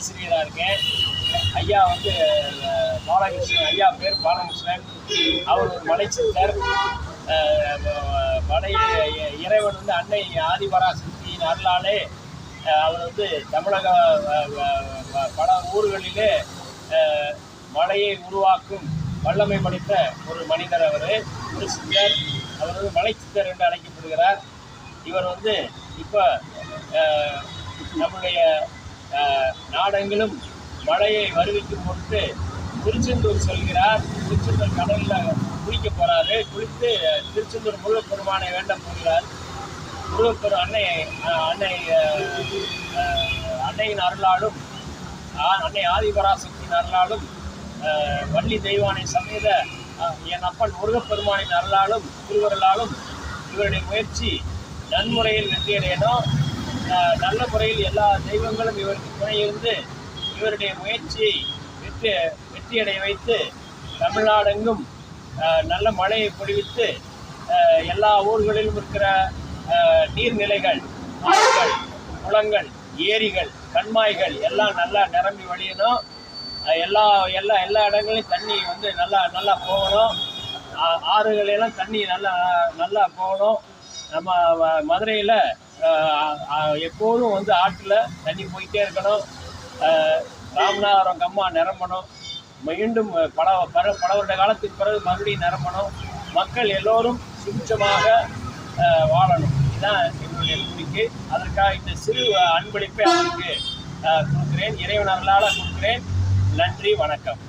ஆசிரியராக இருக்கேன். ஐயா வந்து பாலகிருஷ்ணன், ஐயா பேர் பாலகிருஷ்ணன். அவர் ஒரு மலைச்சித்தர். மலை இறைவன் வந்து அன்னை ஆதிபராசக்தியின் அருளாலே அவர் வந்து தமிழக பல ஊர்களிலே மலையை உருவாக்கும் வல்லமை படைத்த ஒரு மனிதர். அவர் ஒரு சித்தர். அவர் வந்து மலைச்சித்தர் என்று அழைக்கப்படுகிறார். இவர் வந்து இப்போ நம்முடைய நாடெங்கிலும் மழையை வருவிக்கும் பொருட்டு திருச்செந்தூர் செல்கிறார். திருச்செந்தூர் கடலில் குளிக்க போகிறாரு. குளித்து திருச்செந்தூர் முருகப்பெருமானை வேண்ட போகிறார். அன்னையின் அருளாலும் அன்னை ஆதிபராசக்தியின் அருளாலும் வள்ளி தெய்வானை சமேத என் அப்பன் முருகப்பெருமானின் அருளாலும் திருவருளாலும் இவருடைய முயற்சி நன்முறையில் வெற்றியடையணும். நல்ல முறையில் எல்லா தெய்வங்களும் இவருக்கு துணையிருந்து இவருடைய முயற்சியை வெற்றியடைய வைத்து தமிழ்நாடெங்கும் நல்ல மழையை பொழிவித்து எல்லா ஊர்களிலும் இருக்கிற நீர்நிலைகள், ஆறுகள், குளங்கள், ஏரிகள், கண்மாய்கள் எல்லாம் நல்லா நிரம்பி வழியணும். எல்லா இடங்களையும் தண்ணி வந்து நல்லா போகணும். ஆறுகளெல்லாம் தண்ணி நல்லா போகணும். நம்ம மதுரையில் எப்போதும் வந்து ஆற்றில் தண்ணி போயிட்டே இருக்கணும். ராமநாதபுரம் கம்மா நிரம்பணும். மீண்டும் பல வருட காலத்துக்கு பிறகு மறுபடியும் நிரம்பணும். மக்கள் எல்லோரும் சுபிட்சமாக வாழணும். இதுதான் என்னுடைய கோரிக்கை. அதற்காக இந்த சிறு அன்பளிப்பை அவருக்கு கொடுக்கிறேன். இறைவன் அருளால் கொடுக்கிறேன். நன்றி, வணக்கம்.